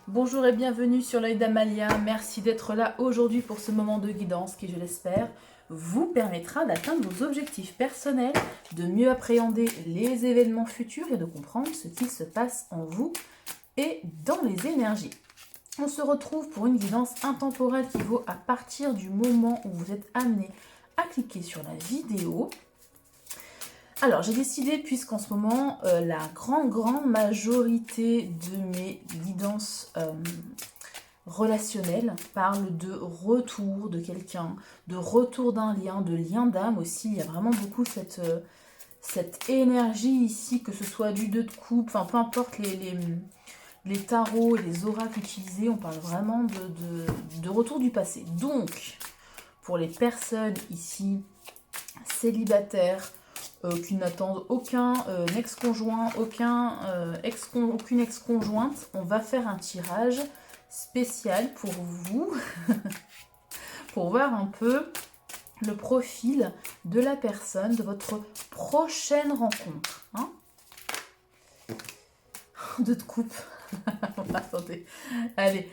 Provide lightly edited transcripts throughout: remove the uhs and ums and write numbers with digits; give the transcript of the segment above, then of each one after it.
Bonjour et bienvenue sur l'œil d'Amalia. Merci d'être là aujourd'hui pour ce moment de guidance qui, je l'espère, vous permettra d'atteindre vos objectifs personnels, de mieux appréhender les événements futurs et de comprendre ce qui se passe en vous et dans les énergies. On se retrouve pour une guidance intemporelle qui vaut à partir du moment où vous êtes amené à cliquer sur la vidéo. Alors, j'ai décidé, puisqu'en ce moment, la grande majorité de mes guidances relationnelles parlent de retour de quelqu'un, de retour d'un lien, de lien d'âme aussi. Il y a vraiment beaucoup cette énergie ici, que ce soit du 2 de coupe, enfin peu importe les tarots et les oracles utilisés, on parle vraiment de retour du passé. Donc, pour les personnes ici célibataires, qui n'attendent aucun ex-conjoint, aucune ex-conjointe, on va faire un tirage spécial pour vous, pour voir un peu le profil de la personne, de votre prochaine rencontre. Hein, de coupe. Attendez, allez.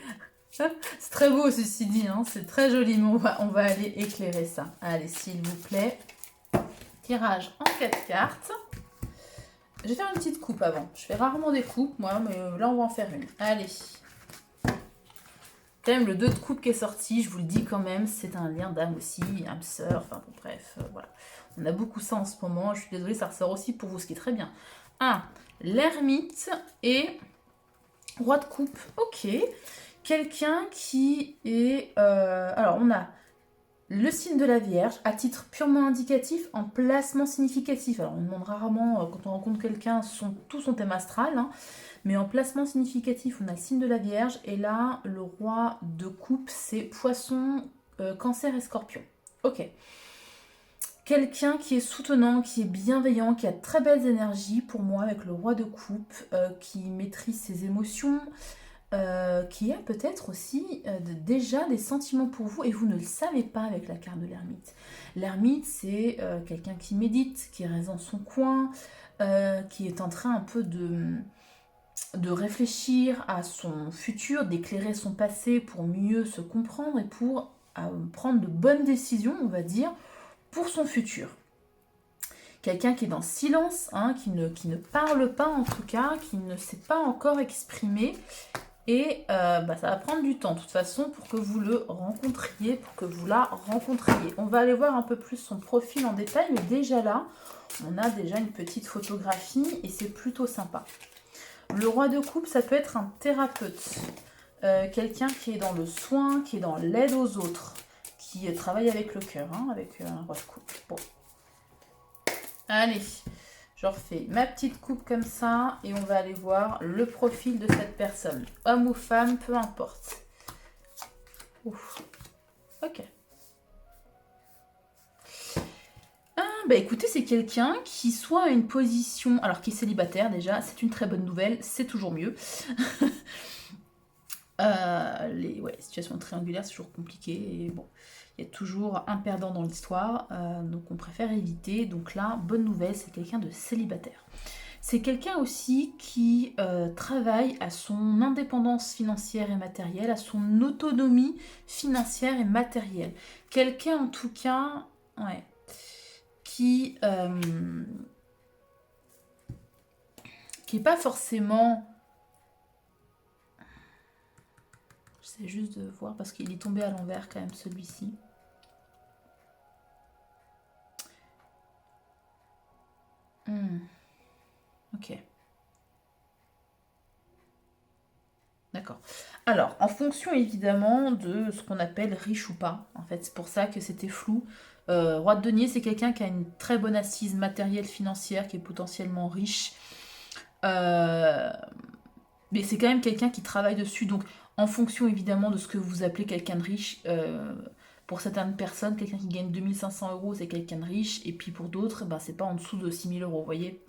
C'est très beau ceci dit, hein, c'est très joli, mais on va aller éclairer ça. Allez, s'il vous plaît. Tirage en 4 cartes. Je vais faire une petite coupe avant. Je fais rarement des coupes, moi, mais là, on va en faire une. Allez. Quand même, le 2 de coupe qui est sorti, je vous le dis quand même, c'est un lien d'âme aussi, âme sœur, enfin bon, bref, voilà. On a beaucoup ça en ce moment, je suis désolée, ça ressort aussi pour vous, ce qui est très bien. 1. L'ermite et roi de coupe. Ok. Quelqu'un qui est... alors, on a le signe de la Vierge, à titre purement indicatif, en placement significatif. Alors, on demande rarement, quand on rencontre quelqu'un, tout son thème astral, hein, mais en placement significatif, on a le signe de la Vierge, et là, le roi de coupe, c'est Poisson, Cancer et Scorpion. Ok. Quelqu'un qui est soutenant, qui est bienveillant, qui a de très belles énergies, pour moi, avec le roi de coupe, qui maîtrise ses émotions, qui a peut-être aussi déjà des sentiments pour vous et vous ne le savez pas avec la carte de l'ermite. L'ermite, c'est quelqu'un qui médite, qui reste dans son coin, qui est en train un peu de réfléchir à son futur, d'éclairer son passé pour mieux se comprendre et pour prendre de bonnes décisions, on va dire, pour son futur. Quelqu'un qui est dans le silence, hein, qui ne parle pas en tout cas, qui ne s'est pas encore exprimé. Et ça va prendre du temps, de toute façon, pour que vous le rencontriez, pour que vous la rencontriez. On va aller voir un peu plus son profil en détail, mais déjà là, on a déjà une petite photographie et c'est plutôt sympa. Le roi de coupe, ça peut être un thérapeute, quelqu'un qui est dans le soin, qui est dans l'aide aux autres, qui travaille avec le cœur, hein, avec un roi de coupe. Bon. Allez, je refais ma petite coupe comme ça et on va aller voir le profil de cette personne. Homme ou femme, peu importe. Ouf. Ok. Bah écoutez, c'est quelqu'un qui soit a une position... Alors, qui est célibataire déjà, c'est une très bonne nouvelle, c'est toujours mieux. Les situations triangulaires, c'est toujours compliqué. Et bon, il y a toujours un perdant dans l'histoire, donc on préfère éviter. Donc là, bonne nouvelle, c'est quelqu'un de célibataire. C'est quelqu'un aussi qui travaille à son indépendance financière et matérielle, à son autonomie financière et matérielle. Quelqu'un en tout cas, ouais, qui est pas forcément... J'essaie juste de voir parce qu'il est tombé à l'envers quand même celui-ci. Ok. D'accord. Alors, en fonction évidemment de ce qu'on appelle riche ou pas, en fait, c'est pour ça que c'était flou. Roi de denier, c'est quelqu'un qui a une très bonne assise matérielle financière, qui est potentiellement riche. Mais c'est quand même quelqu'un qui travaille dessus. Donc, en fonction évidemment de ce que vous appelez quelqu'un de riche, pour certaines personnes, quelqu'un qui gagne 2500 euros, c'est quelqu'un de riche. Et puis pour d'autres, ben, c'est pas en dessous de 6000 euros, vous voyez.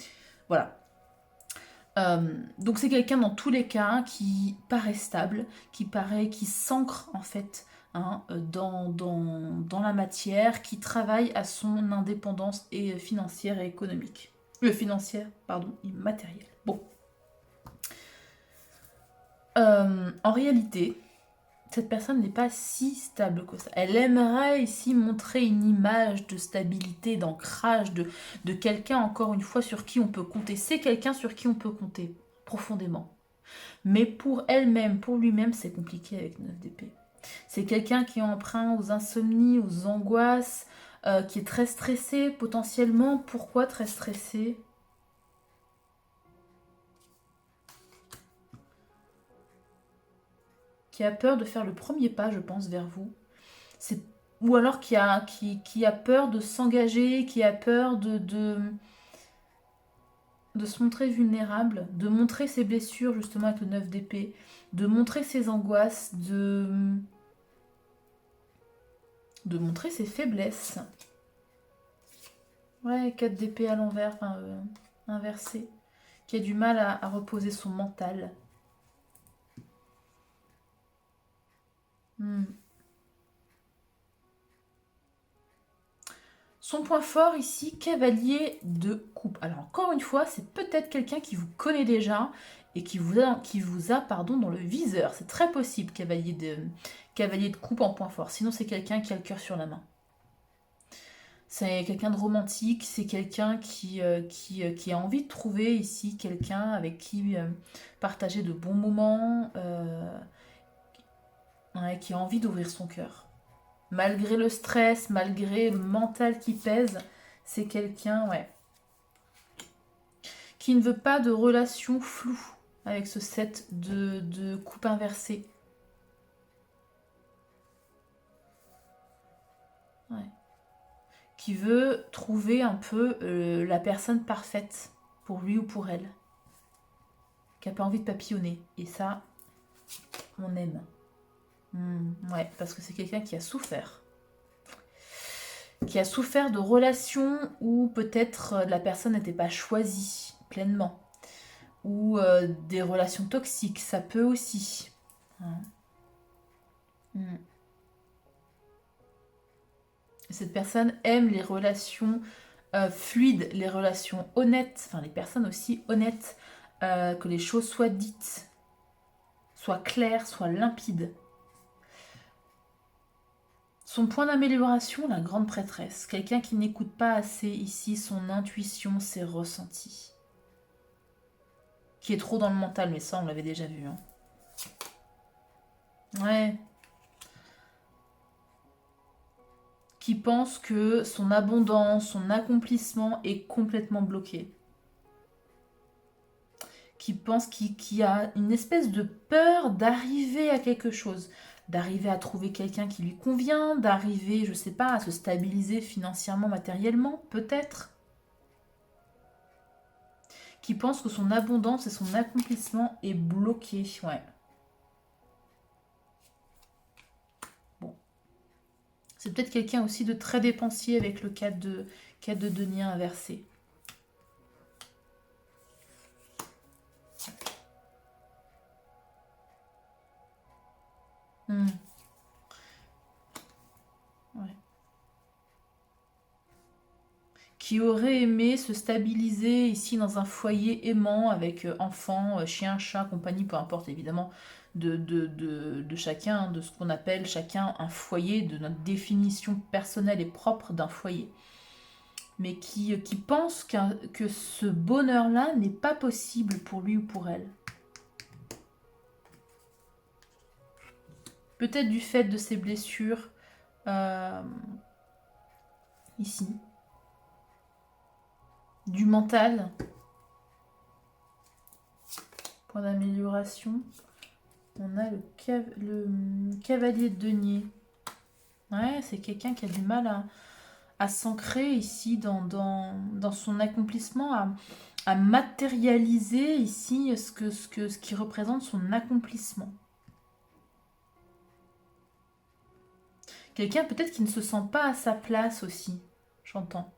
Voilà. Donc c'est quelqu'un dans tous les cas qui paraît stable, qui s'ancre en fait, hein, dans la matière, qui travaille à son indépendance et financière et économique. Financière, pardon, et matérielle. Bon. En réalité, cette personne n'est pas si stable que ça. Elle aimerait ici montrer une image de stabilité, d'ancrage, de quelqu'un, encore une fois, sur qui on peut compter. C'est quelqu'un sur qui on peut compter profondément. Mais pour elle-même, pour lui-même, c'est compliqué avec 9 d'épée. C'est quelqu'un qui est emprunt aux insomnies, aux angoisses, qui est très stressé potentiellement. Pourquoi très stressé? Qui a peur de faire le premier pas, je pense, vers vous. Ou alors qui a peur de s'engager, qui a peur de se montrer vulnérable, de montrer ses blessures justement avec le 9 d'épée, de montrer ses angoisses, de montrer ses faiblesses. Ouais, 4 d'épée à l'envers, enfin, inversé, qui a du mal à reposer son mental. Son point fort ici, cavalier de coupe. Alors encore une fois, c'est peut-être quelqu'un qui vous connaît déjà et qui vous a dans le viseur. C'est très possible, cavalier de coupe en point fort. Sinon, c'est quelqu'un qui a le cœur sur la main. C'est quelqu'un de romantique, c'est quelqu'un qui a envie de trouver ici quelqu'un avec qui partager de bons moments, qui a envie d'ouvrir son cœur. Malgré le stress, malgré le mental qui pèse, c'est quelqu'un, qui ne veut pas de relation floue avec ce set de coupe inversée. Qui veut trouver un peu la personne parfaite pour lui ou pour elle. Qui n'a pas envie de papillonner. Et ça, on aime. Parce que c'est quelqu'un qui a souffert. Qui a souffert de relations où peut-être la personne n'était pas choisie pleinement. Ou des relations toxiques, ça peut aussi. Cette personne aime les relations fluides, les relations honnêtes, enfin les personnes aussi honnêtes, que les choses soient dites, soient claires, soient limpides. Son point d'amélioration, la grande prêtresse. Quelqu'un qui n'écoute pas assez ici son intuition, ses ressentis. Qui est trop dans le mental, mais ça on l'avait déjà vu. Ouais. Qui pense que son abondance, son accomplissement est complètement bloqué. Qui pense qu'il a une espèce de peur d'arriver à quelque chose. D'arriver à trouver quelqu'un qui lui convient, d'arriver, je sais pas, à se stabiliser financièrement, matériellement, peut-être. Qui pense que son abondance et son accomplissement est bloqué, Bon. C'est peut-être quelqu'un aussi de très dépensier avec le 4 de denier inversé. Qui aurait aimé se stabiliser ici dans un foyer aimant avec enfants, chiens, chats, compagnie, peu importe évidemment de chacun, de ce qu'on appelle chacun un foyer, de notre définition personnelle et propre d'un foyer. Mais qui pense que ce bonheur-là n'est pas possible pour lui ou pour elle. Peut-être du fait de ses blessures ici. Du mental. Point d'amélioration. On a le cavalier de denier. Ouais, c'est quelqu'un qui a du mal à s'ancrer ici dans son accomplissement, à matérialiser ici ce qui représente son accomplissement. Quelqu'un peut-être qui ne se sent pas à sa place aussi, j'entends.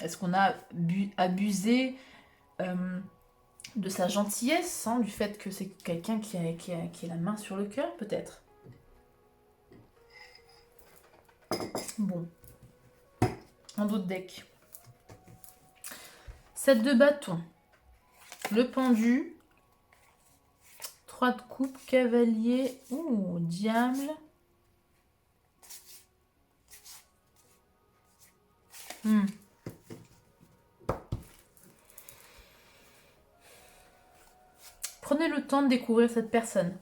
Est-ce qu'on a abusé de sa gentillesse, du fait que c'est quelqu'un qui a la main sur le cœur, peut-être? Bon. Un autre deck. 7 de bâton. Le pendu. 3 de coupe, cavalier. Ouh, diable. Prenez le temps de découvrir cette personne.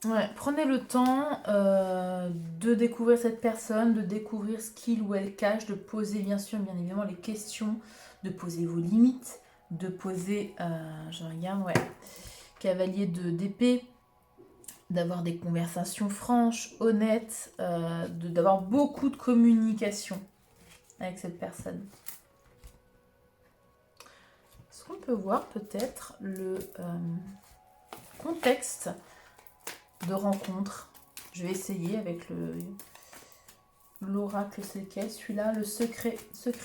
Ouais, prenez le temps de découvrir cette personne, de découvrir ce qu'il ou elle cache, de poser bien évidemment les questions, de poser vos limites, de poser, je regarde, ouais, cavalier d'épée, d'avoir des conversations franches, honnêtes, d'avoir beaucoup de communication avec cette personne. Est-ce qu'on peut voir peut-être le contexte de rencontre? Je vais essayer avec l'oracle, c'est lequel celui-là? Le secret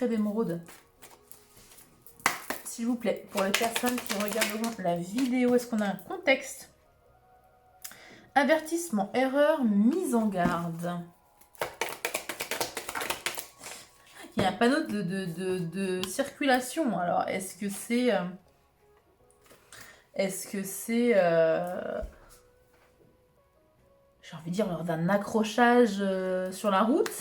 d'émeraude. S'il vous plaît, pour les personnes qui regarderont la vidéo, est-ce qu'on a un contexte? Avertissement, erreur, mise en garde. Il y a un panneau de circulation. Alors, est-ce que c'est... j'ai envie de dire lors d'un accrochage sur la route?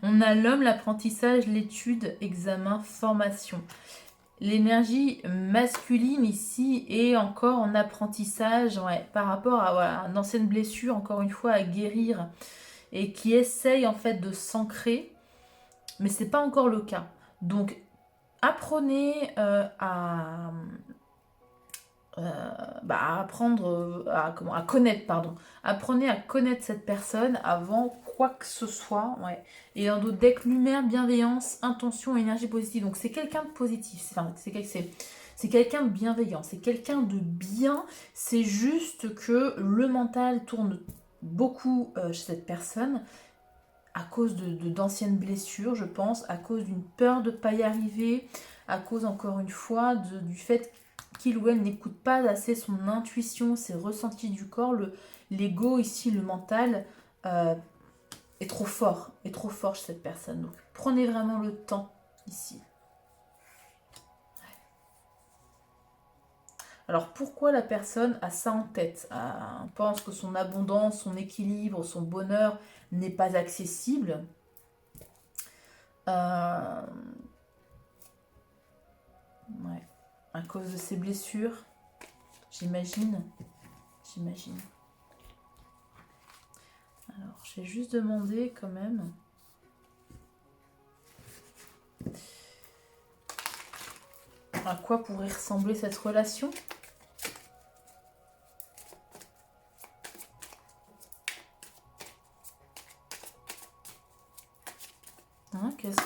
On a l'homme, l'apprentissage, l'étude, examen, formation. L'énergie masculine ici est encore en apprentissage, ouais, par rapport à voilà, une ancienne blessure, encore une fois, à guérir, et qui essaye en fait de s'ancrer, mais c'est pas encore le cas. Donc apprenez à apprendre à connaître, pardon. Apprenez à connaître cette personne avant quoi que ce soit, ouais. Et dans d'autres decks, lumière, bienveillance, intention, énergie positive. Donc c'est quelqu'un de positif, enfin, c'est quelqu'un de bienveillant, c'est quelqu'un de bien. C'est juste que le mental tourne beaucoup chez cette personne à cause d'anciennes blessures, je pense, à cause d'une peur de ne pas y arriver, à cause encore une fois du fait qu'il ou elle n'écoute pas assez son intuition, ses ressentis du corps. L'ego ici, le mental, est trop fort chez cette personne. Donc prenez vraiment le temps ici. Alors pourquoi la personne a ça en tête? Pense que son abondance, son équilibre, son bonheur n'est pas accessible. Ouais. À cause de ses blessures, j'imagine. Alors, j'ai juste demandé quand même. À quoi pourrait ressembler cette relation?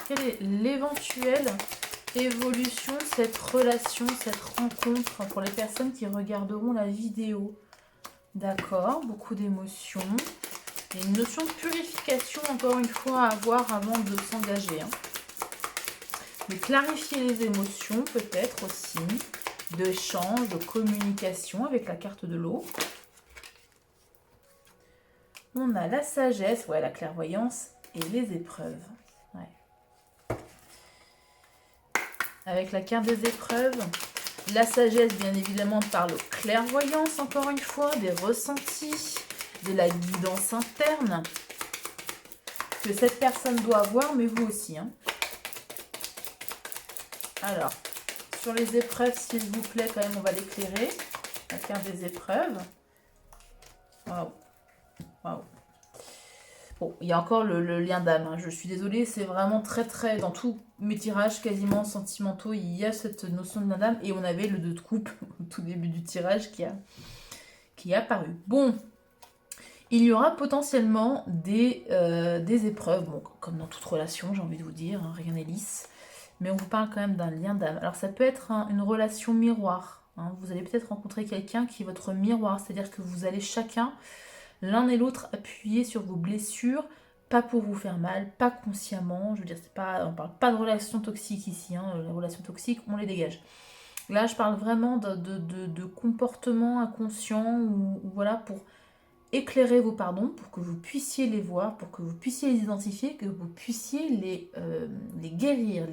Quelle est l'éventuelle évolution de cette relation, cette rencontre pour les personnes qui regarderont la vidéo? D'accord, beaucoup d'émotions. Il y a une notion de purification, encore une fois, à avoir avant de s'engager. De clarifier les émotions, peut-être aussi. D'échange, de communication avec la carte de l'eau. On a la sagesse, ouais, la clairvoyance et les épreuves. Ouais. Avec la carte des épreuves, la sagesse, bien évidemment, parle de clairvoyance, encore une fois, des ressentis, de la guidance interne que cette personne doit avoir, mais vous aussi. Alors, sur les épreuves, s'il vous plaît, quand même, on va l'éclairer. La carte des épreuves. Waouh. Bon, il y a encore le lien d'âme. Je suis désolée, c'est vraiment très... Dans tous mes tirages quasiment sentimentaux, il y a cette notion de lien d'âme. Et on avait le 2 de coupe au tout début du tirage qui est apparu. Bon, il y aura potentiellement des épreuves. Bon, comme dans toute relation, j'ai envie de vous dire, rien n'est lisse. Mais on vous parle quand même d'un lien d'âme. Alors ça peut être une relation miroir. Vous allez peut-être rencontrer quelqu'un qui est votre miroir. C'est-à-dire que vous allez chacun... l'un et l'autre appuyer sur vos blessures, pas pour vous faire mal, pas consciemment. Je veux dire, on parle pas de relations toxiques ici. Les relations toxiques, on les dégage. Là, je parle vraiment de comportement inconscient ou voilà, pour éclairer vos pardons pour que vous puissiez les voir, pour que vous puissiez les identifier, que vous puissiez les guérir,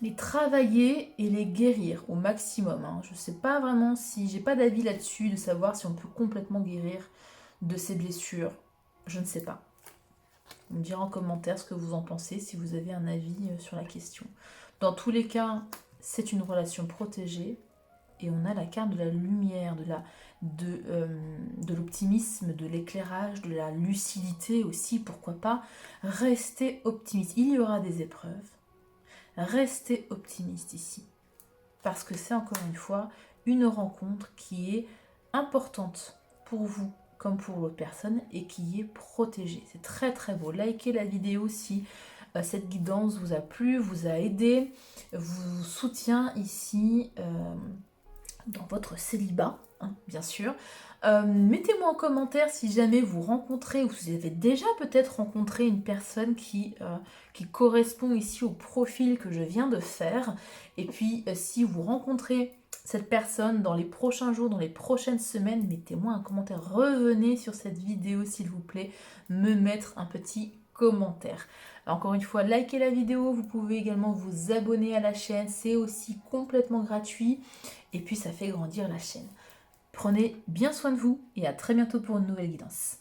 les travailler et les guérir au maximum. Hein. Je ne sais pas vraiment si, j'ai pas d'avis là-dessus, de savoir si on peut complètement guérir de ces blessures. Je ne sais pas. Vous me direz en commentaire ce que vous en pensez, si vous avez un avis sur la question. Dans tous les cas, c'est une relation protégée. Et on a la carte de la lumière, de l'optimisme, de l'éclairage, de la lucidité aussi, pourquoi pas. Restez optimiste. Il y aura des épreuves. Restez optimiste ici. Parce que c'est encore une fois une rencontre qui est importante pour vous comme pour l'autre personne et qui est protégée. C'est très très beau. Likez la vidéo si cette guidance vous a plu, vous a aidé, vous soutient ici dans votre célibat, hein, bien sûr. Mettez-moi en commentaire si jamais vous rencontrez ou si vous avez déjà peut-être rencontré une personne qui correspond ici au profil que je viens de faire. Et puis si vous rencontrez cette personne dans les prochains jours, dans les prochaines semaines, mettez-moi un commentaire. Revenez sur cette vidéo s'il vous plaît, me mettre un petit commentaire. Encore une fois, likez la vidéo, vous pouvez également vous abonner à la chaîne, c'est aussi complètement gratuit et puis ça fait grandir la chaîne. Prenez bien soin de vous et à très bientôt pour une nouvelle guidance.